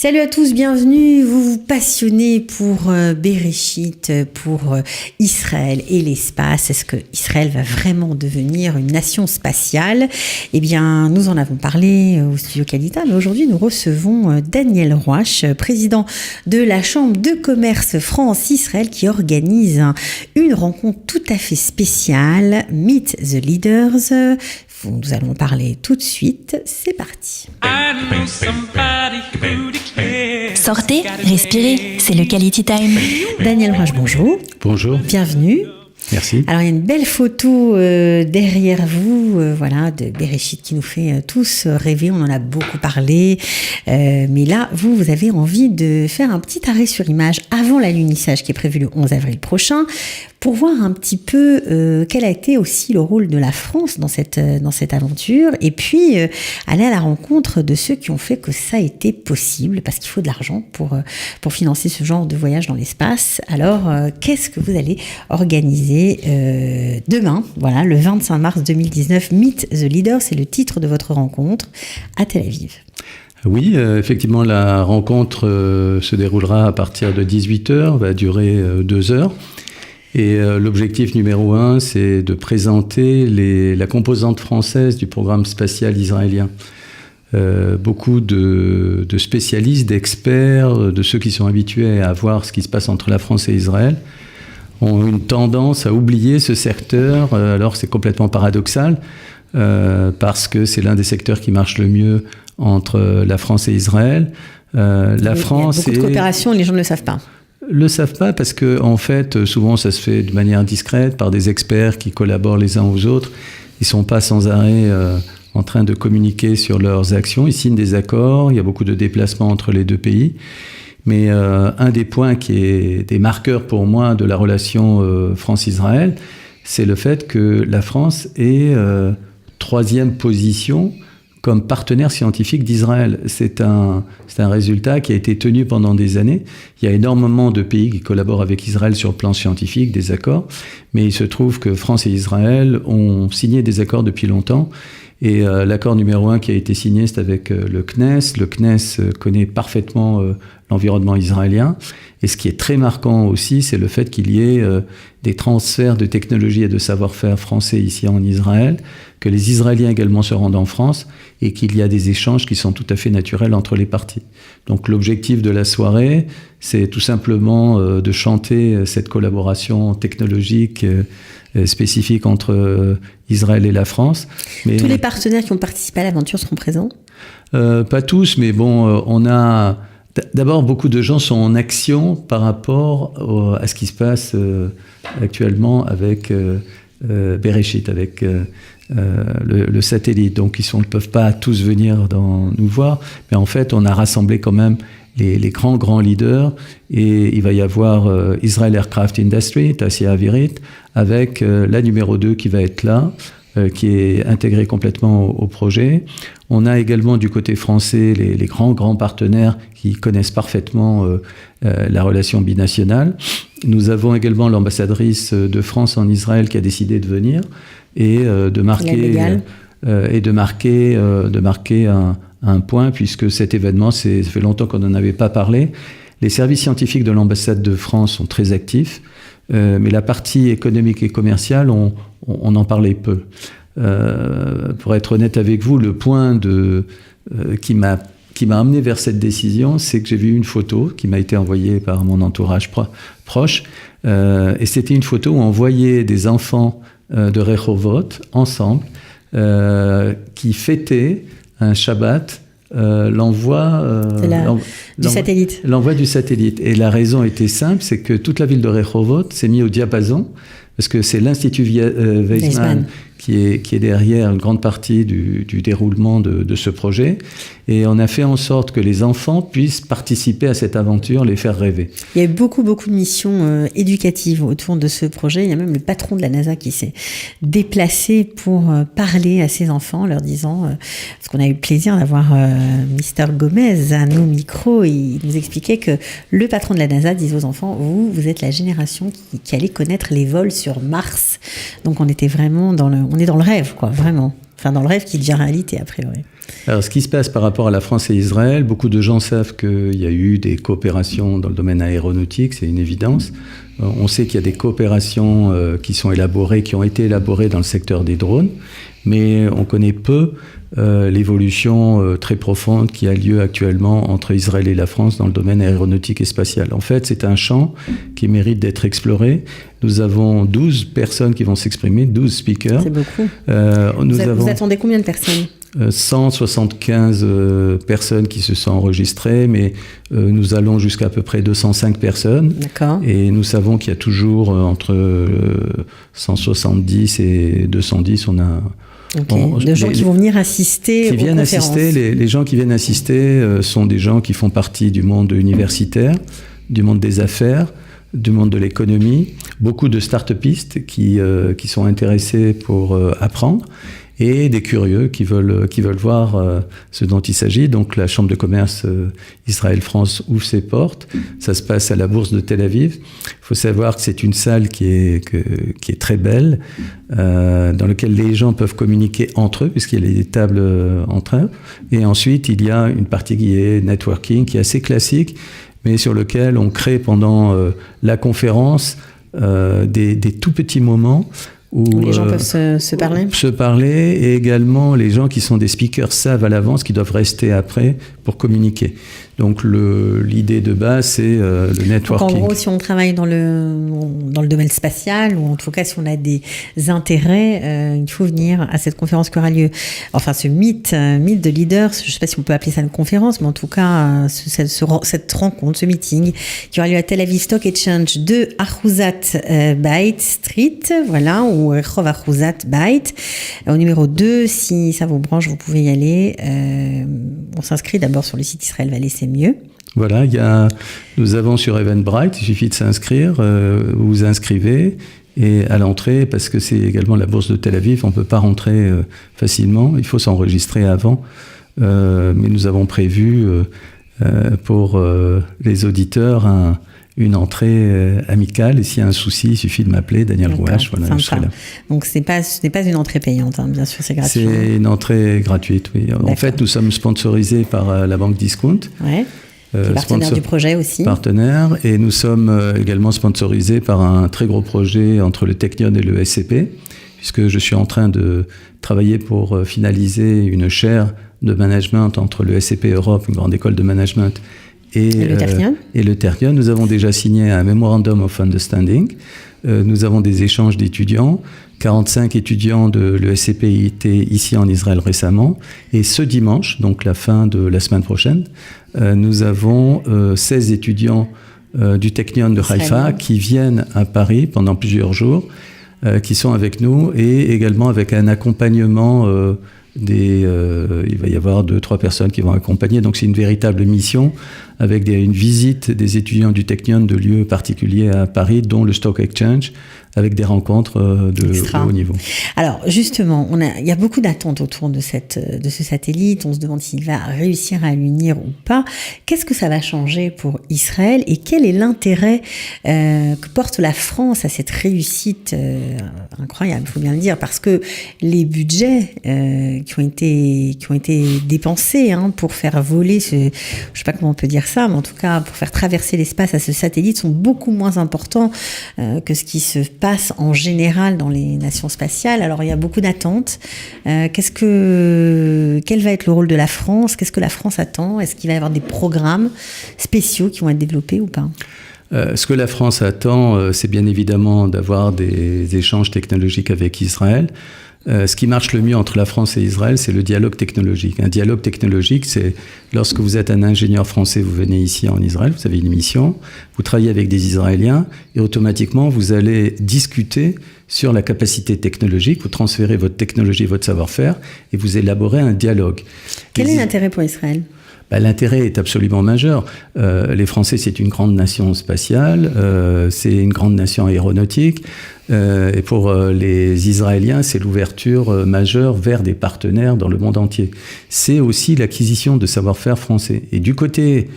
Salut à tous, bienvenue. Vous vous passionnez pour Bereshit, pour Israël et l'espace. Est-ce que Israël va vraiment devenir une nation spatiale ? Eh bien, nous en avons parlé au studio Qualita, mais aujourd'hui nous recevons Daniel Roache, président de la Chambre de commerce France-Israël, qui organise une rencontre tout à fait spéciale, Meet the Leaders. Nous allons parler tout de suite. C'est parti. Sortez, respirez, c'est le Quality Time. Daniel Roache, bonjour. Bonjour. Bienvenue. Merci. Alors, il y a une belle photo derrière vous, de Bereshit qui nous fait tous rêver. On en a beaucoup parlé. Mais là, vous avez envie de faire un petit arrêt sur image avant l'alunissage qui est prévu le 11 avril prochain pour voir un petit peu quel a été aussi le rôle de la France dans cette aventure et puis aller à la rencontre de ceux qui ont fait que ça a été possible parce qu'il faut de l'argent pour financer ce genre de voyage dans l'espace. Alors, qu'est-ce que vous allez organiser demain, voilà, le 25 mars 2019, Meet the Leader, c'est le titre de votre rencontre à Tel Aviv. Oui, effectivement, la rencontre se déroulera à partir de 18h, va durer 2 heures. Et l'objectif numéro 1, c'est de présenter la composante française du programme spatial israélien. Beaucoup de spécialistes, d'experts, de ceux qui sont habitués à voir ce qui se passe entre la France et Israël, ont une tendance à oublier ce secteur, alors c'est complètement paradoxal, parce que c'est l'un des secteurs qui marche le mieux entre la France et Israël. La France, il y a beaucoup de coopération, les gens ne le savent pas. Le savent pas parce que en fait, souvent ça se fait de manière discrète par des experts qui collaborent les uns aux autres. Ils sont pas sans arrêt en train de communiquer sur leurs actions. Ils signent des accords. Il y a beaucoup de déplacements entre les deux pays. Mais un des points qui est des marqueurs pour moi de la relation France-Israël, c'est le fait que la France est 3e position comme partenaire scientifique d'Israël. C'est un résultat qui a été tenu pendant des années. Il y a énormément de pays qui collaborent avec Israël sur le plan scientifique, des accords, mais il se trouve que France et Israël ont signé des accords depuis longtemps. Et l'accord numéro 1 qui a été signé, c'est avec le CNES. Le CNES connaît parfaitement l'environnement israélien. Et ce qui est très marquant aussi, c'est le fait qu'il y ait des transferts de technologies et de savoir-faire français ici en Israël, que les Israéliens également se rendent en France et qu'il y a des échanges qui sont tout à fait naturels entre les parties. Donc l'objectif de la soirée, c'est tout simplement de chanter cette collaboration technologique spécifique entre Israël et la France. Mais tous les partenaires qui ont participé à l'aventure seront présents ? Pas tous, mais bon, on a... D'abord, beaucoup de gens sont en action par rapport à ce qui se passe actuellement avec Bereshit, avec le satellite. Donc, ils ne peuvent pas tous venir nous voir, mais en fait, on a rassemblé quand même les grands leaders, et il va y avoir Israel Aircraft Industry, Tassia Avirit, avec la numéro 2 qui va être là, qui est intégrée complètement au projet. On a également du côté français les grands partenaires qui connaissent parfaitement la relation binationale. Nous avons également l'ambassadrice de France en Israël qui a décidé de venir et de marquer un point, puisque cet événement, ça fait longtemps qu'on n'en avait pas parlé. Les services scientifiques de l'ambassade de France sont très actifs, mais la partie économique et commerciale, on en parlait peu. Pour être honnête avec vous, le point qui m'a amené vers cette décision, c'est que j'ai vu une photo qui m'a été envoyée par mon entourage proche, et c'était une photo où on voyait des enfants de Rehovot ensemble qui fêtaient un Shabbat, l'envoi du satellite. L'envoi du satellite. Et la raison était simple, c'est que toute la ville de Rehovot s'est mise au diapason, parce que c'est l'Institut Weizmann qui est derrière une grande partie du déroulement de ce projet. Et on a fait en sorte que les enfants puissent participer à cette aventure, les faire rêver. Il y a eu beaucoup de missions éducatives autour de ce projet. Il y a même le patron de la NASA qui s'est déplacé pour parler à ses enfants, leur disant, parce qu'on a eu le plaisir d'avoir Mister Gomez à nos micros, il nous expliquait que le patron de la NASA disait aux enfants, vous êtes la génération qui allait connaître les vols sur Mars. Donc on était vraiment on est dans le rêve, quoi, vraiment. Enfin, dans le rêve qui devient réalité, a priori. Alors, ce qui se passe par rapport à la France et Israël, beaucoup de gens savent qu'il y a eu des coopérations dans le domaine aéronautique, c'est une évidence. On sait qu'il y a des coopérations qui ont été élaborées dans le secteur des drones, mais on connaît peu l'évolution très profonde qui a lieu actuellement entre Israël et la France dans le domaine aéronautique et spatial. En fait, c'est un champ qui mérite d'être exploré. Nous avons 12 personnes qui vont s'exprimer, 12 speakers. C'est beaucoup. Vous attendez combien de personnes ? 175 personnes qui se sont enregistrées, mais nous allons jusqu'à à peu près 205 personnes. D'accord. Et nous savons qu'il y a toujours entre 170 et 210, on a... Okay. De gens qui vont venir assister aux conférences. Les gens qui viennent assister sont des gens qui font partie du monde universitaire, du monde des affaires, du monde de l'économie, beaucoup de start-upistes qui sont intéressés pour apprendre, et des curieux qui veulent voir ce dont il s'agit. Donc la Chambre de commerce Israël-France ouvre ses portes. Ça se passe à la Bourse de Tel Aviv. Il faut savoir que c'est une salle qui est très belle, dans laquelle les gens peuvent communiquer entre eux, puisqu'il y a des tables entre eux. Et ensuite, il y a une partie qui est networking, qui est assez classique, mais sur lequel on crée pendant la conférence des tout petits moments où les gens peuvent se parler. Se parler, et également les gens qui sont des speakers savent à l'avance qu'ils doivent rester après pour communiquer. Donc l'idée de base, c'est le networking. Donc en gros, si on travaille dans le domaine spatial, ou en tout cas si on a des intérêts, il faut venir à cette conférence qui aura lieu. Enfin, ce mythe de leaders, je ne sais pas si on peut appeler ça une conférence, mais en tout cas, cette rencontre, ce meeting, qui aura lieu à Tel Aviv Stock Exchange de Achuzat Beit Street, voilà, ou Rehov Achuzat Beit, au numéro 2. Si ça vous branche, vous pouvez y aller. On s'inscrit d'abord sur le site Israël Valley, c'est mieux. Voilà, nous avons sur Eventbrite, il suffit de s'inscrire, vous vous inscrivez, et à l'entrée, parce que c'est également la bourse de Tel Aviv, on ne peut pas rentrer facilement, il faut s'enregistrer avant, mais nous avons prévu pour les auditeurs une entrée amicale, et s'il y a un souci, il suffit de m'appeler, Daniel Rouache, voilà, je serai là. Donc ce n'est pas une entrée payante, hein, bien sûr, c'est gratuit. C'est une entrée gratuite, oui. En fait, nous sommes sponsorisés par la banque Discount. Ouais. Partenaire du projet aussi. Partenaire, et nous sommes également sponsorisés par un très gros projet entre le Technion et le SCP, puisque je suis en train de travailler pour finaliser une chaire de management entre le SCP Europe, une grande école de management, et le Technion. Nous avons déjà signé un Memorandum of Understanding. Nous avons des échanges d'étudiants. 45 étudiants de l'ESCP étaient ici en Israël récemment. Et ce dimanche, donc la fin de la semaine prochaine, nous avons 16 étudiants du Technion de Haïfa qui viennent à Paris pendant plusieurs jours, qui sont avec nous, et également avec un accompagnement il va y avoir 2-3 personnes qui vont accompagner. Donc c'est une véritable mission avec une visite des étudiants du Technion de lieux particuliers à Paris, dont le Stock Exchange, avec des rencontres de haut niveau. Alors justement, il y a beaucoup d'attentes autour de ce satellite. On se demande s'il va réussir à l'unir ou pas. Qu'est-ce que ça va changer pour Israël, et quel est l'intérêt que porte la France à cette réussite incroyable, il faut bien le dire, parce que les budgets qui ont été dépensés pour faire voler je ne sais pas comment on peut dire ça, mais en tout cas pour faire traverser l'espace à ce satellite sont beaucoup moins importants que ce qui se passe en général dans les nations spatiales. Alors il y a beaucoup d'attentes. Quel va être le rôle de la France? Qu'est-ce que la France attend? Est-ce qu'il va y avoir des programmes spéciaux qui vont être développés ou pas? Ce que la France attend, c'est bien évidemment d'avoir des échanges technologiques avec Israël. Ce qui marche le mieux entre la France et Israël, c'est le dialogue technologique. Un dialogue technologique, c'est lorsque vous êtes un ingénieur français, vous venez ici en Israël, vous avez une mission, vous travaillez avec des Israéliens, et automatiquement, vous allez discuter sur la capacité technologique, vous transférez votre technologie, votre savoir-faire, et vous élaborez un dialogue. Quel est l'intérêt pour Israël ? L'intérêt est absolument majeur. Les Français, c'est une grande nation spatiale, c'est une grande nation aéronautique, et pour les Israéliens, c'est l'ouverture majeure vers des partenaires dans le monde entier. C'est aussi l'acquisition de savoir-faire français. Et du côté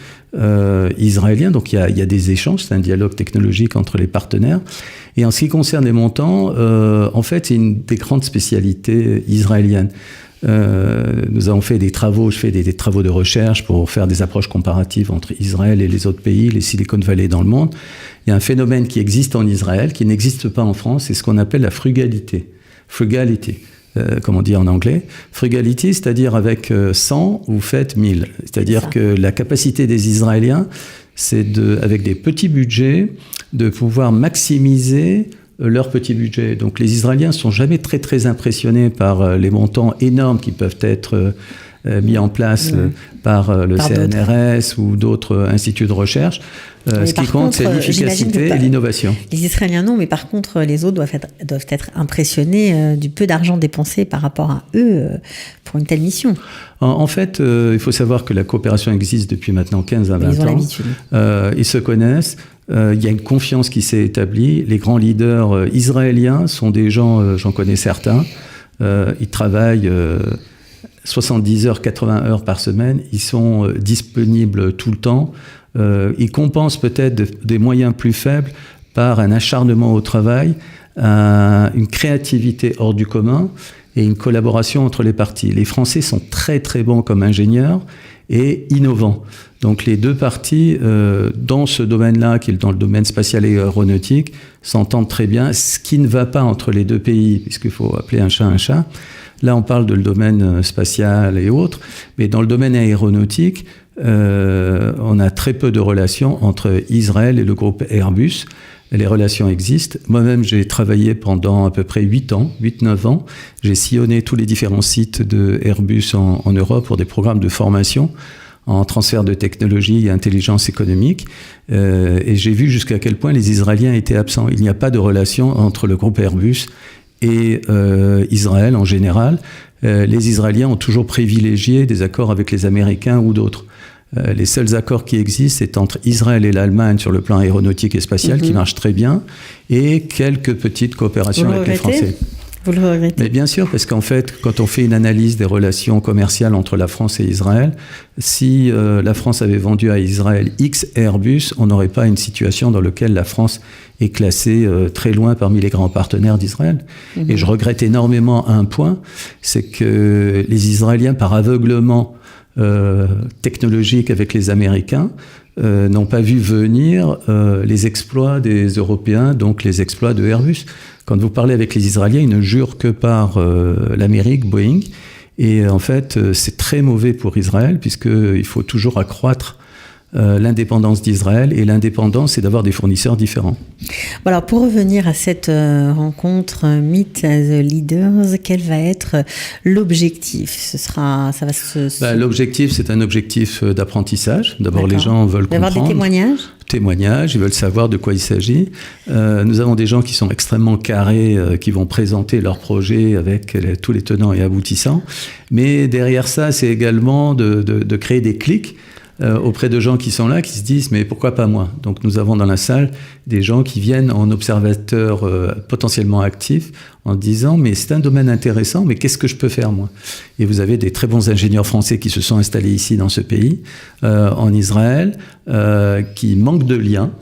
israélien, donc il y a des échanges, c'est un dialogue technologique entre les partenaires. Et en ce qui concerne les montants, en fait, c'est une des grandes spécialités israéliennes. Nous avons fait des travaux, je fais des travaux de recherche pour faire des approches comparatives entre Israël et les autres pays, les Silicon Valley dans le monde. Il y a un phénomène qui existe en Israël, qui n'existe pas en France, c'est ce qu'on appelle la frugalité. Frugality, comme on dit en anglais. Frugality, c'est-à-dire avec 100, vous faites 1000. C'est-à-dire que la capacité des Israéliens, c'est avec des petits budgets, de pouvoir maximiser leur petit budget. Donc les Israéliens ne sont jamais très très impressionnés par les montants énormes qui peuvent être mis en place par le CNRS ou d'autres instituts de recherche. Ce qui compte, c'est l'efficacité et l'innovation. Les Israéliens non, mais par contre, les autres doivent être impressionnés du peu d'argent dépensé par rapport à eux pour une telle mission. En fait, il faut savoir que la coopération existe depuis maintenant 15 à 20 ans. Ils ont l'habitude. Ils se connaissent. Il y a une confiance qui s'est établie. Les grands leaders israéliens sont des gens, j'en connais certains, ils travaillent 70 heures, 80 heures par semaine. Ils sont disponibles tout le temps. Ils compensent peut-être des moyens plus faibles par un acharnement au travail, une créativité hors du commun et une collaboration entre les parties. Les Français sont très très bons comme ingénieurs et innovants. Donc les deux parties, dans ce domaine-là, qui est dans le domaine spatial et aéronautique, s'entendent très bien. Ce qui ne va pas entre les deux pays, puisqu'il faut appeler un chat un chat. Là, on parle de le domaine spatial et autres, mais dans le domaine aéronautique, on a très peu de relations entre Israël et le groupe Airbus. Les relations existent. Moi-même, j'ai travaillé pendant à peu près 8-9 ans. J'ai sillonné tous les différents sites de Airbus en Europe pour des programmes de formation en transfert de technologie et intelligence économique. Et j'ai vu jusqu'à quel point les Israéliens étaient absents. Il n'y a pas de relation entre le groupe Airbus et Israël en général. Les Israéliens ont toujours privilégié des accords avec les Américains ou d'autres. Les seuls accords qui existent, c'est entre Israël et l'Allemagne sur le plan aéronautique et spatial, qui marche très bien, et quelques petites coopérations avec les Français. Vous le regrettez? Mais bien sûr, parce qu'en fait, quand on fait une analyse des relations commerciales entre la France et Israël, si la France avait vendu à Israël X Airbus, on n'aurait pas une situation dans laquelle la France est classée très loin parmi les grands partenaires d'Israël. Et je regrette énormément un point, c'est que les Israéliens, par aveuglement technologique avec les Américains, n'ont pas vu venir les exploits des Européens, donc les exploits de Airbus. Quand vous parlez avec les Israéliens, ils ne jurent que par l'Amérique, Boeing. Et en fait, c'est très mauvais pour Israël, puisqu'il faut toujours accroître l'indépendance d'Israël. Et l'indépendance, c'est d'avoir des fournisseurs différents. Bon, alors, pour revenir à cette rencontre Meet the Leaders, quel va être l'objectif? L'objectif, c'est un objectif d'apprentissage. D'abord, les gens veulent comprendre. D'avoir des témoignages. Ils veulent savoir de quoi il s'agit. Nous avons des gens qui sont extrêmement carrés, qui vont présenter leur projet avec tous les tenants et aboutissants. Mais derrière ça, c'est également de créer des clics auprès de gens qui sont là, qui se disent « mais pourquoi pas moi ?» Donc nous avons dans la salle des gens qui viennent en observateurs potentiellement actifs en disant « mais c'est un domaine intéressant, mais qu'est-ce que je peux faire moi ?» Et vous avez des très bons ingénieurs français qui se sont installés ici dans ce pays, en Israël, qui manquent de liens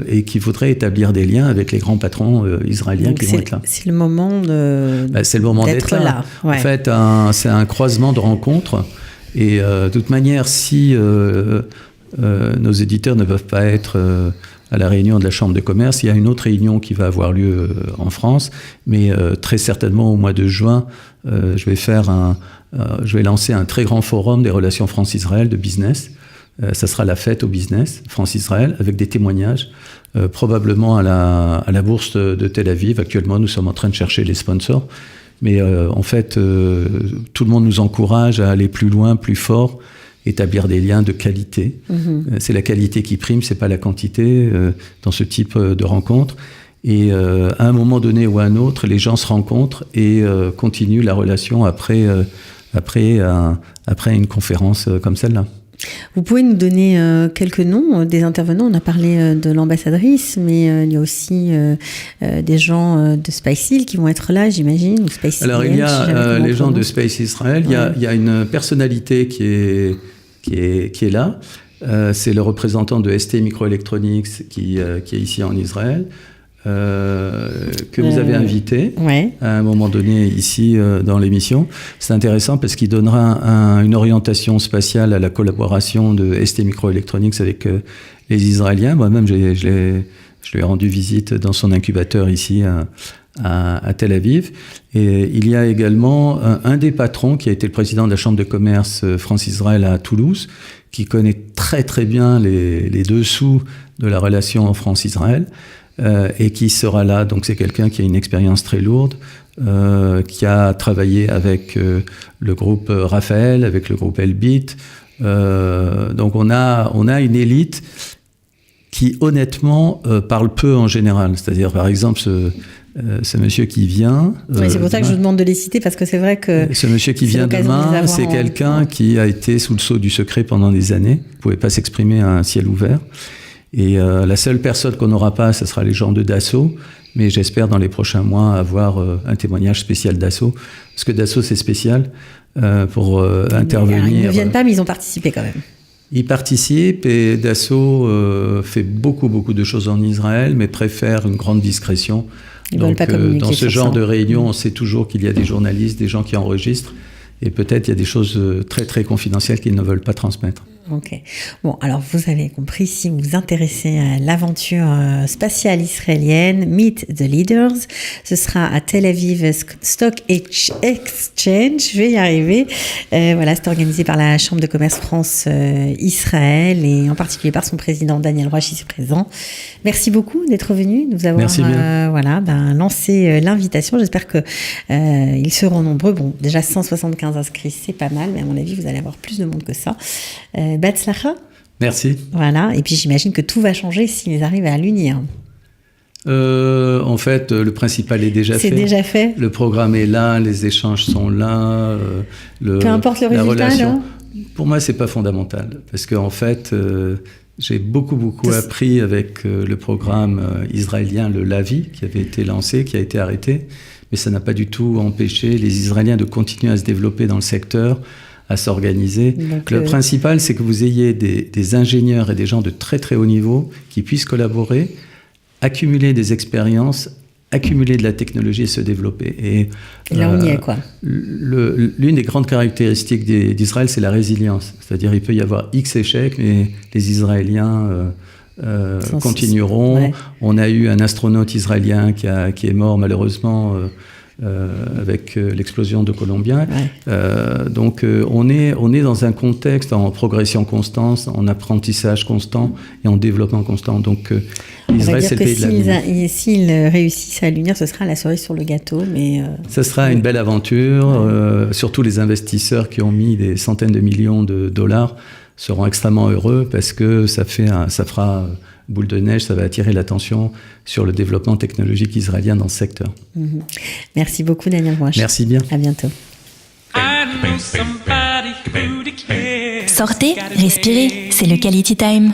et qui voudraient établir des liens avec les grands patrons israéliens. Donc qui vont être là. C'est le moment c'est le moment d'être là. Ouais. En fait, c'est un croisement de rencontres. Et de toute manière, si nos éditeurs ne peuvent pas être à la réunion de la Chambre de commerce, il y a une autre réunion qui va avoir lieu en France, mais très certainement au mois de juin, je vais lancer un très grand forum des relations France-Israël de business. Ça sera la fête au business France-Israël avec des témoignages, probablement à la bourse de Tel Aviv. Actuellement, nous sommes en train de chercher les sponsors. Mais en fait, tout le monde nous encourage à aller plus loin, plus fort, établir des liens de qualité. C'est la qualité qui prime, c'est pas la quantité dans ce type de rencontre. Et à un moment donné ou à un autre, les gens se rencontrent et continuent la relation après une conférence comme celle-là. Vous pouvez nous donner quelques noms des intervenants? On a parlé de l'ambassadrice, mais il y a aussi des gens de Space Hill qui vont être là, j'imagine, ou Space Alors il y a les gens de Space Israel. Il y a une personnalité qui est là. C'est le représentant de ST Microelectronics qui est ici en Israël. que vous avez invité à un moment donné ici dans l'émission. C'est intéressant parce qu'il donnera une orientation spatiale à la collaboration de ST Microelectronics avec les Israéliens. Moi-même, je lui ai rendu visite dans son incubateur ici à Tel Aviv. Et il y a également un des patrons qui a été le président de la Chambre de commerce France-Israël à Toulouse, qui connaît très très bien les dessous de la relation France-Israël et qui sera là. Donc c'est quelqu'un qui a une expérience très lourde, qui a travaillé avec le groupe Raphaël, avec le groupe Elbit. Donc on a une élite qui honnêtement parle peu en général. C'est-à-dire par exemple ce monsieur qui vient... Oui, c'est pour ça que je vous demande de les citer, parce que c'est vrai que... Ce monsieur qui vient demain, c'est quelqu'un qui a été sous le sceau du secret pendant des années. Il ne pouvait pas s'exprimer à un ciel ouvert. Et la seule personne qu'on n'aura pas, ce sera les gens de Dassault. Mais j'espère dans les prochains mois avoir un témoignage spécial Dassault. Parce que Dassault, c'est spécial pour intervenir. Ils ne viennent pas, mais ils ont participé quand même. Ils participent et Dassault fait beaucoup de choses en Israël, mais préfère une grande discrétion. Donc, dans ce genre de réunion, on sait toujours qu'il y a des journalistes, des gens qui enregistrent, et peut-être il y a des choses très très confidentielles qu'ils ne veulent pas transmettre. Ok. Bon, alors vous avez compris, si vous vous intéressez à l'aventure spatiale israélienne, Meet the Leaders, ce sera à Tel Aviv Stock Exchange, je vais y arriver. Voilà, c'est organisé par la Chambre de commerce France-Israël et en particulier par son président Daniel Roche ici présent. Merci beaucoup d'être venu, de nous avoir lancé l'invitation. J'espère que ils seront nombreux. Bon, déjà 175 inscrits, c'est pas mal, mais à mon avis, vous allez avoir plus de monde que ça. Batzlacha. Merci. Voilà, et puis j'imagine que tout va changer s'ils arrivent à l'unir. En fait, le principal est déjà fait. C'est déjà fait. Le programme est là, les échanges sont là. Peu importe le résultat, alors ? Pour moi, c'est pas fondamental, parce qu'en fait, j'ai beaucoup appris avec le programme israélien, le LAVI, qui avait été lancé, qui a été arrêté, mais ça n'a pas du tout empêché les Israéliens de continuer à se développer dans le secteur, à s'organiser. Donc, le principal, c'est que vous ayez des ingénieurs et des gens de très très haut niveau qui puissent collaborer, accumuler des expériences, accumuler de la technologie et se développer. Et là, on y est, quoi. L'une des grandes caractéristiques d'Israël, c'est la résilience. C'est-à-dire, il peut y avoir X échecs, mais les Israéliens continueront. Ouais. On a eu un astronaute israélien qui est mort, malheureusement, avec l'explosion de Columbia. Ouais. Donc on est dans un contexte en progression constante, en apprentissage constant et en développement constant. Donc Israël, c'est le pays de l'avenir. S'ils réussissent à l'unir, ce sera la cerise sur le gâteau. Mais ça sera une belle aventure. Surtout les investisseurs qui ont mis des centaines de millions de dollars seront extrêmement heureux parce que ça fera boule de neige, ça va attirer l'attention sur le développement technologique israélien dans ce secteur. Merci beaucoup, Daniel Roche. Merci bien. À bientôt. Sortez, respirez, c'est le Quality Time.